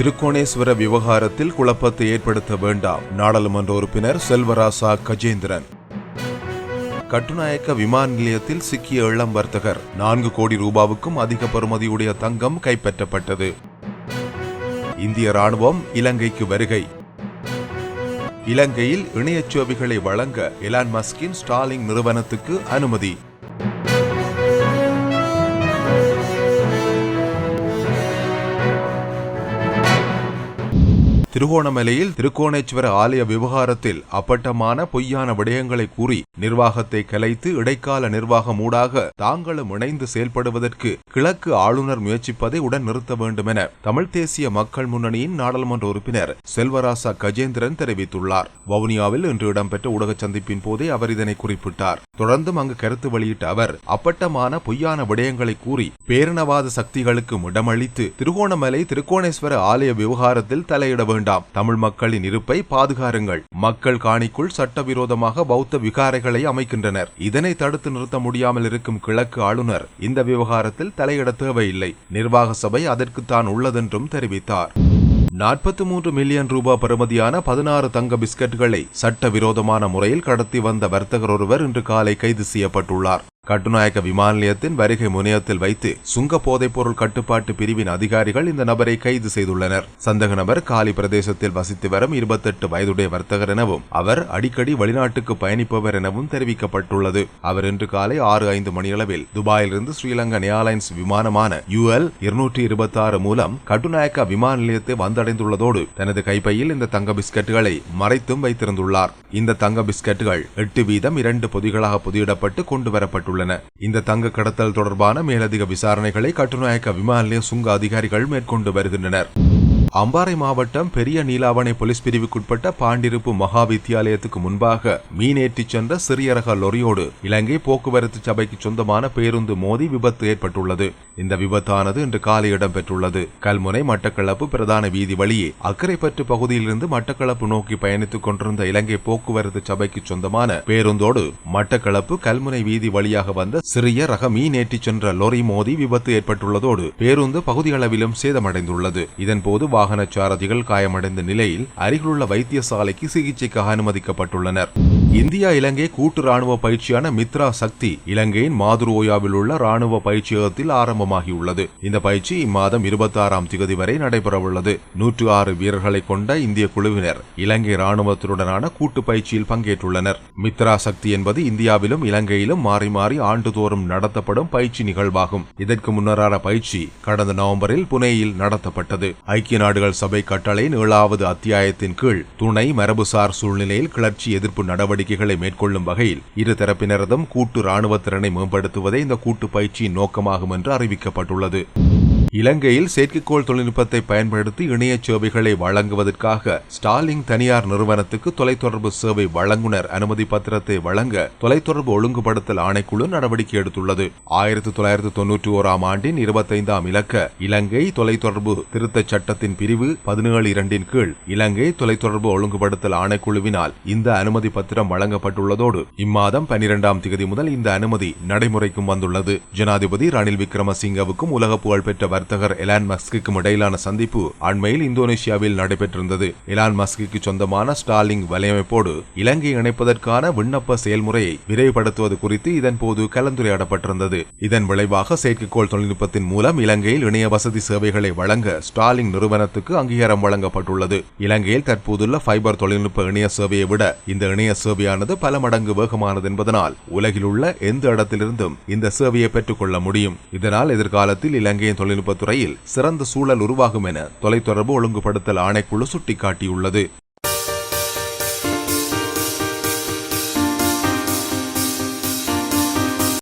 திருக்கோணேஸ்வர விவகாரத்தில் குழப்பத்தை ஏற்படுத்த வேண்டாம், நாடாளுமன்ற உறுப்பினர் செல்வராசா கஜேந்திரன். கட்டுநாயக்க விமான நிலையத்தில் சிக்கிய இளம் வர்த்தகர் 4 கோடி ரூபாவுக்கும் அதிக பெறுமதியுடைய தங்கம் கைப்பற்றப்பட்டது. இந்திய ராணுவம் இலங்கைக்கு வருகை. இலங்கையில் இணையச் சேவைகளை வழங்க எலான் மஸ்கின் ஸ்டார்லிங்க் நிறுவனத்துக்கு அனுமதி. திருகோணமலையில் திருக்கோணேஸ்வர ஆலய விவகாரத்தில் அப்பட்டமான பொய்யான விடயங்களை கூறி நிர்வாகத்தை கலைத்து இடைக்கால நிர்வாகம் ஊடாக தாங்களும் இணைந்து செயல்படுவதற்கு கிழக்கு ஆளுநர் முயற்சிப்பதை உடன் நிறுத்த வேண்டும் என தமிழ் தேசிய மக்கள் முன்னணியின் நாடாளுமன்ற உறுப்பினர் செல்வராசா கஜேந்திரன் தெரிவித்துள்ளார். வவுனியாவில் இன்று இடம்பெற்ற ஊடக சந்திப்பின் போதே அவர் இதனை குறிப்பிட்டார். தொடர்ந்தும் அங்கு கருத்து வெளியிட்ட அவர் அப்பட்டமான பொய்யான விடயங்களை கூறி பேரினவாத சக்திகளுக்கு இடமளித்து திருகோணமலை திருக்கோணேஸ்வர ஆலய விவகாரத்தில் தலையிட வேண்டும். தமிழ் மக்களின் இருப்பை பாதுகாருங்கள். மக்கள் காணிக்குள் சட்டவிரோதமாக பௌத்த விகாரைகளை அமைக்கின்றனர். இதனை தடுத்து நிறுத்த முடியாமல் இருக்கும் கிழக்கு ஆளுநர் இந்த விவகாரத்தில் தலையிட தேவையில்லை. நிர்வாக சபை அதற்குத்தான் உள்ளதென்றும் தெரிவித்தார். 43 மில்லியன் ரூபாய் பெறுமதியான 16 தங்க பிஸ்கட்டுகளை சட்டவிரோதமான முறையில் கடத்தி வந்த வர்த்தகர் ஒருவர் இன்று காலை கைது செய்யப்பட்டுள்ளார். கட்டுநாயக்க விமான நிலையத்தின் வருகை முனையத்தில் வைத்து சுங்க போதைப் பொருள் கட்டுப்பாட்டு பிரிவின் அதிகாரிகள் இந்த நபரை கைது செய்துள்ளனர். சந்தேக நபர் காலி பிரதேசத்தில் வசித்து வரும் 28 வயதுடைய வர்த்தகர் எனவும் அவர் அடிக்கடி வெளிநாட்டுக்கு பயணிப்பவர் எனவும் தெரிவிக்கப்பட்டுள்ளது. அவர் இன்று காலை 6:05 மணியளவில் துபாயிலிருந்து ஸ்ரீலங்கா ஏர்லைன்ஸ் விமானமான UL 226 மூலம் கட்டுநாயக்க விமான நிலையத்தை வந்தடைந்துள்ளதோடு தனது கைப்பையில் இந்த தங்க பிஸ்கட்டுகளை மறைத்தும் வைத்திருந்துள்ளார். இந்த தங்க பிஸ்கட்டுகள் 8 வீதம் 2 பொதிகளாக பொதியிடப்பட்டு கொண்டு வரப்பட்டுள்ளன. இந்த தங்க கடத்தல் தொடர்பான மேலதிக விசாரணைகளை கட்டுநாயக்க விமான நிலைய சுங்க அதிகாரிகள் மேற்கொண்டு வருகின்றனர். அம்பாறை மாவட்டம் பெரிய நீலாவணை போலீஸ் பிரிவுக்குட்பட்ட பாண்டிருப்பு மகா வித்தியாலயத்துக்கு முன்பாக மீனேற்றிச் சென்ற சிறிய ரக லொரியோடு இலங்கை போக்குவரத்து சபைக்கு சொந்தமான பேருந்து மோதி விபத்து ஏற்பட்டுள்ளது. இந்த விபத்தானது இன்று காலை இடம்பெற்றுள்ளது. கல்முனை மட்டக்களப்பு பிரதான வீதி வழியே அக்கரைப்பற்று பகுதியிலிருந்து மட்டக்களப்பு நோக்கி பயணித்துக் கொண்டிருந்த இலங்கை போக்குவரத்து சபைக்கு சொந்தமான பேருந்தோடு மட்டக்களப்பு கல்முனை வீதி வழியாக வந்த சிறிய ரக மீனேற்றிச் சென்ற லொரி மோதி விபத்து ஏற்பட்டுள்ளதோடு பேருந்து பகுதியளவிலும் சேதமடைந்துள்ளது. இதன்போது வாகன சாரதிகள் காயமடைந்த நிலையில் அருகிலுள்ள வைத்தியசாலைக்கு சிகிச்சைக்காக அனுமதிக்கப்பட்டுள்ளனர். இந்தியா இலங்கை கூட்டு ராணுவ பயிற்சியான மித்ரா சக்தி இலங்கையின் மாதுரோயாவில் உள்ள ராணுவ பயிற்சியகத்தில் ஆரம்பமாகியுள்ளது. இந்த பயிற்சி இம்மாதம் 26ஆம் திகதி வரை நடைபெறவுள்ளது. 106 வீரர்களை கொண்ட இந்திய குழுவினர் இலங்கை ராணுவத்துடனான கூட்டு பயிற்சியில் பங்கேற்றுள்ளனர். மித்ரா சக்தி என்பது இந்தியாவிலும் இலங்கையிலும் மாறி மாறி ஆண்டுதோறும் நடத்தப்படும் பயிற்சி நிகழ்வாகும். இதற்கு முன்னரான பயிற்சி கடந்த நவம்பரில் புனேயில் நடத்தப்பட்டது. ஐக்கிய நாடுகள் சபை கட்டளையின் 7வது அத்தியாயத்தின் கீழ் துணை மரபுசார் சூழ்நிலையில் கிளர்ச்சி எதிர்ப்பு நடவடிக்கைகளை மேற்கொள்ளும் வகையில் இரு தரப்பினரதும் கூட்டு ராணுவ திறனை மேம்படுத்துவதே இந்த கூட்டு பயிற்சியின் நோக்கமாகும் என்று அறிவிக்கப்பட்டுள்ளது. இலங்கையில் செயற்கைக்கோள் தொழில்நுட்பத்தை பயன்படுத்தி இணைய சேவைகளை வழங்குவதற்காக ஸ்டார்லிங்க் தனியார் நிறுவனத்துக்கு தொலைத்தொடர்பு சேவை வழங்குனர் அனுமதி பத்திரத்தை வழங்க தொலைத்தொடர்பு ஒழுங்குபடுத்தல் ஆணைக்குழு நடவடிக்கை எடுத்துள்ளது. 1991ஆம் ஆண்டின் 25ஆம் இலக்க இலங்கை தொலைத்தொடர்பு திருத்தச் சட்டத்தின் பிரிவு 17(2) கீழ் இலங்கை தொலைத்தொடர்பு ஒழுங்குபடுத்தல் ஆணைக்குழுவினால் இந்த அனுமதி பத்திரம் வழங்கப்பட்டுள்ளதோடு இம்மாதம் 12ஆம் திகதி முதல் இந்த அனுமதி நடைமுறைக்கும் வந்துள்ளது. ஜனாதிபதி ரணில் விக்ரமசிங்கவுக்கும் உலக புகழ்பெற்ற வர்த்தகர் எலான் மஸ்கிற்கும் இடையிலான சந்திப்பு அண்மையில் இந்தோனேஷியாவில் நடைபெற்றிருந்தது. எலான் மஸ்கிற்கு சொந்தமான ஸ்டார்லிங்க் வலையமைப்போடு இலங்கை இணைப்பதற்கான விண்ணப்ப செயல்முறையை விரைவுபடுத்துவது குறித்து இதன்போது கலந்துரையாடப்பட்டிருந்தது. இதன் விளைவாக செயற்கைக்கோள் தொழில்நுட்பத்தின் மூலம் இலங்கையில் இணைய வசதி சேவைகளை வழங்க ஸ்டார்லிங்க் நிறுவனத்துக்கு அங்கீகாரம் வழங்கப்பட்டுள்ளது. இலங்கையில் தற்போதுள்ள ஃபைபர் தொழில்நுட்ப இணைய சேவையை விட இந்த இணைய சேவையானது பல மடங்கு வேகமானது என்பதனால் உலகில் உள்ள எந்த இடத்திலிருந்தும் இந்த சேவையை பெற்றுக் கொள்ள முடியும். இதனால் எதிர்காலத்தில் இலங்கையின் தொழில்நுட்ப துறையில் சிறந்த சூழல் உருவாகும் என தொலைத்தொடர்பு ஒழுங்குபடுத்தல் ஆணைக்குழு சுட்டிக்காட்டியுள்ளது.